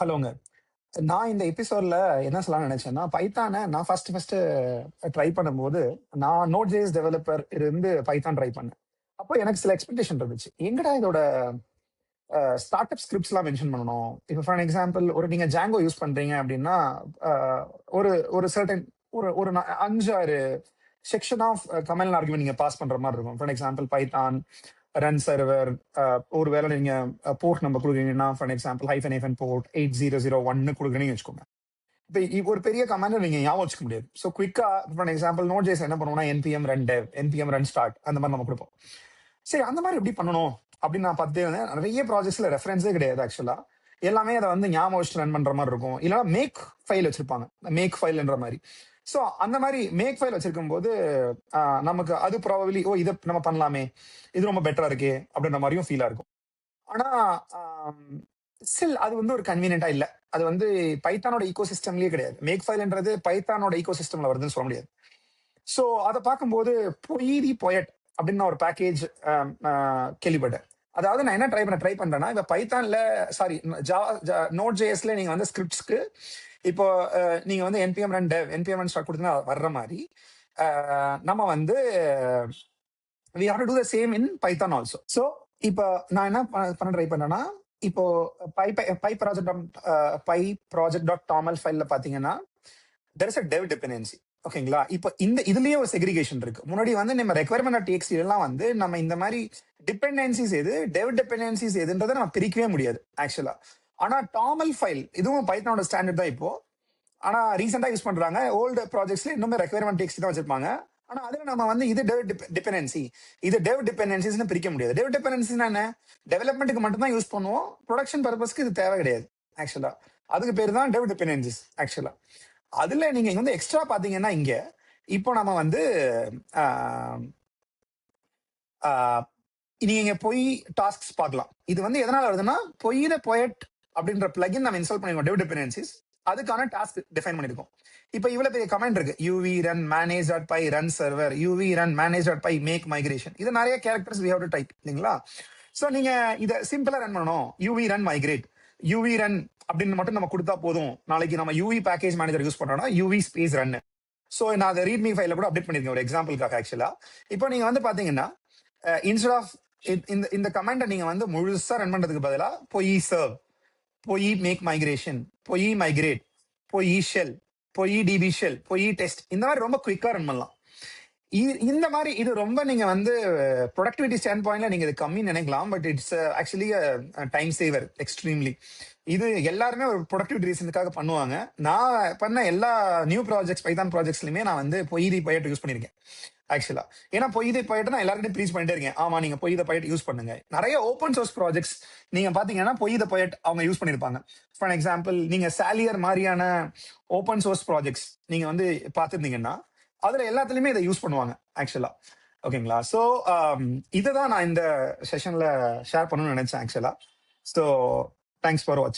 ஹலோங்க. நான் இந்த எபிசோட்ல என்ன சொல்லலாம்னு நினைச்சேன்னா, பைத்தான நான் ஃபர்ஸ்ட் ட்ரை பண்ணும்போது, நான் Node.js டெவலப்பர் இருந்து பைத்தான் ட்ரை பண்ணேன். அப்போ எனக்கு சில எக்ஸ்பெக்டேஷன் இருந்துச்சு. எங்கடா இதோட ஸ்டார்ட் அப் ஸ்கிரிப்ட்ஸ்லாம் மென்ஷன் பண்ணணும். இப்போ ஃபார் எக்ஸாம்பிள் நீங்க Django யூஸ் பண்றீங்க அப்படின்னா, அ ஒரு ஒரு சர்டைன் ஒரு ஒரு 5, 6 செக்ஷன் ஆஃப் கமெண்ட் ஆர்குமென்ட் நீங்க பாஸ் பண்ற மாரி இருக்கும். For example Python, run server, ஒருவேளை நீங்க போர்ட் நம்பர் குடுக்குறீங்கன்னா, ஃபார் எக்ஸாம்பிள் -, போர்ட் 8001 குடுக்குறீங்கன்னு வச்சுக்கோங்க. இப்ப ஒரு பெரிய கமாண்ட நீங்க ஞாபகம் வச்சுக்க முடியாது. ஸோ குயிக்கா ஃபார் எக்ஸாம்பிள் Node.js என்ன பண்ணுவோம்னா, npm run dev, npm run start அந்த மாதிரி நம்ம குடுப்போம். சரி அந்த மாதிரி எப்படி பண்ணணும் அப்படின்னு நான் பார்த்துட்டே இருந்தேன். நிறைய ப்ராஜெக்ட்ஸ்ல ரெஃபரன்ஸே கிடையாது ஆக்சுவலா. எல்லாமே அதை வந்து ஞாபகம் வச்சுட்டு ரன் பண்ற மாதிரி இருக்கும். இல்லைன்னா மேக் ஃபைல் வச்சிருப்பாங்க. மேக் ஃபைல்ன்ற மாதிரி. ஸோ அந்த மாதிரி மேக் ஃபைல் வச்சிருக்கும் போது நமக்கு அது ப்ராபபிலி இதை நம்ம பண்ணலாமே, இது ரொம்ப பெட்டரா இருக்கே அப்படின்ற மாதிரியும் ஃபீலா இருக்கும். ஆனா ஸ்டில் அது வந்து ஒரு கன்வீனியன்ட்டா இல்ல. அது வந்து பைத்தானோட ஈகோ சிஸ்டம்லயே கிடையாது. மேக் ஃபைல்ன்றது பைத்தானோட ஈகோ சிஸ்டம்ல வருதுன்னு சொல்ல முடியாது. ஸோ அத பார்க்கும்போது பொய்தி பொயட் அப்படின்னு ஒரு பேக்கேஜ் கேள்விப்பட்டேன். அதாவது நான் என்ன ட்ரை பண்றேன்னா, இப்ப பைத்தான்ல சாரி Node.jsல நீங்க வந்து ஸ்கிரிப்ட்ஸ்க்கு இப்போ நீங்க வந்து npm run dev, npm run start கொடுத்தீங்கன்னா வர்ற மாதிரி நம்ம வந்து we have to do the same in Python also. So இப்போ நான் என்ன பண்ண ட்ரை பண்றேன்னா, இப்போ py project.toml ஃபைல்ல பாத்தீங்கன்னா there is a dev dependency. ஓகேங்களா? இப்போ இதுலயே ஒரு செக்ரிகேஷன் இருக்கு. முன்னாடி வந்து நம்ம requirement.txt எல்லாம் வந்து நம்ம இந்த மாதிரி டிபெண்டன்சிஸ் எது, dev dependencies எதுன்றதை நம்ம பிரிக்கவே முடியாது ஆக்சுவலா. ஆனா toml ஃபைல் இதுவும் பைத்தானோட ஸ்டாண்டர்ட் தான் இப்போ. ஆனா ரீசெண்டா யூஸ் பண்றாங்க. ஓல்டு ப்ராஜெக்ட்ஸ்ல இன்னுமே requirement.txt தான் வச்சிருப்பாங்க. ஆனா அதுல நம்ம வந்து இது டிபெண்டன்சி, இது டெவ் டிபெண்டன்சிஸ்னு பிரிக்க முடியாது. டெவ் டிபெண்டன்சினா என்ன? டெவலப்மெண்ட்டுக்கு மட்டும் தான் யூஸ் பண்ணுவோம். ப்ரொடக்ஷன் பர்பஸ்க்கு இது தேவை கிடையாது ஆக்சுவலா. அதுக்கு பேர் தான் டெவ் டிபெண்டன்சிஸ் ஆக்சுவலா. அதுல நீங்க வந்து எக்ஸ்ட்ரா பாத்தீங்கன்னா இங்க இப்போ நம்ம வந்து நீங்க போய் டாஸ்க்ஸ் பார்க்கலாம். இது வந்து எதனால வருதுன்னா, பொயட் அப்படின்ற பிளகின் நம்ம இன்ஸ்டால் பண்ணிருக்கோம் டெவ் டிபெண்டன்சிஸ். அதுக்கான டாஸ்க் டிஃபைன் பண்ணிருக்கோம். இப்ப இவ்வளவு பெரிய கமெண்ட் இருக்கு. uv run manage.py run server, uv run manage.py make migration. இது நிறைய characters we have to type இல்லைங்களா? சோ நீங்க இத சிம்பிளா ரன் பண்ணணும். uv run migrate, uv run அப்படின்னு மட்டும் நம்ம கொடுத்தா போதும். நாளைக்கு நம்ம uv பேக்கேஜ் மேனேஜர் யூஸ் பண்றோம்னா uv ஸ்பேஸ் ரன். சோ நான் அதை ரீட்மி ஃபைல கூட அப்டேட் பண்ணிருக்கேன் ஒரு எக்ஸாம்பிளுக்காக ஆக்சுவலா. இப்போ நீங்க வந்து பாத்தீங்கன்னா இன்ஸ்டெட் ஆஃப் இந்த கமெண்ட்டை நீங்க வந்து முழுசா ரன் பண்றதுக்கு பதிலா போய் சர்வ், போய் மேக் மைக்ரேஷன், போய் மைக்ரேட், போய் ஷெல், போய் டிபி ஷெல், போய் டெஸ்ட், இந்த மாதிரி ரொம்ப குயிக்கா ரன் பண்ணலாம். இந்த மாதிரி இது ரொம்ப நீங்க வந்து ப்ரொடக்டிவிட்டி ஸ்டாண்ட் பாயிண்ட்ல நீங்க இது கம்மின்னு நினைக்கலாம். But it's actually time saver extremely. இது எல்லாருமே ஒரு ப்ரொடக்டிவிட்டி ரீசனுக்காக பண்ணுவாங்க. நான் பண்ண எல்லா நியூ ப்ராஜெக்ட்ஸ் பைத்தான் ப்ராஜெக்ட்ஸ்லயுமே நான் வந்து பொய்தி பொயட் யூஸ் பண்ணிருக்கேன் ஆக்சுவலா. ஏன்னா பொய்தை பொயட் நான் எல்லாருக்கும் ப்ரீச் பண்ணிட்டே இருக்கேன். ஆமா நீங்க பொய்தை பொயட் யூஸ் பண்ணுங்க. நிறைய ஓப்பன் சோர்ஸ் ப்ராஜெக்ட்ஸ் நீங்க பாத்தீங்கன்னா பொய்தை பொயட் அவங்க யூஸ் பண்ணிருப்பாங்க. ஃபார் எக்ஸாம்பிள் நீங்க சாலியர் மாதிரியான ஓப்பன் சோர்ஸ் ப்ராஜெக்ட்ஸ் நீங்க வந்து பாத்துருந்தீங்கன்னா அதுல எல்லாத்துலயுமே இதை யூஸ் பண்ணுவாங்க ஆக்சுவலா. ஓகேங்களா? ஸோ இதை தான் நான் இந்த செஷன்ல ஷேர் பண்ணணும்னு நினைச்சேன் ஆக்சுவலா. ஸோ தேங்க்ஸ் ஃபார் வாட்சிங்.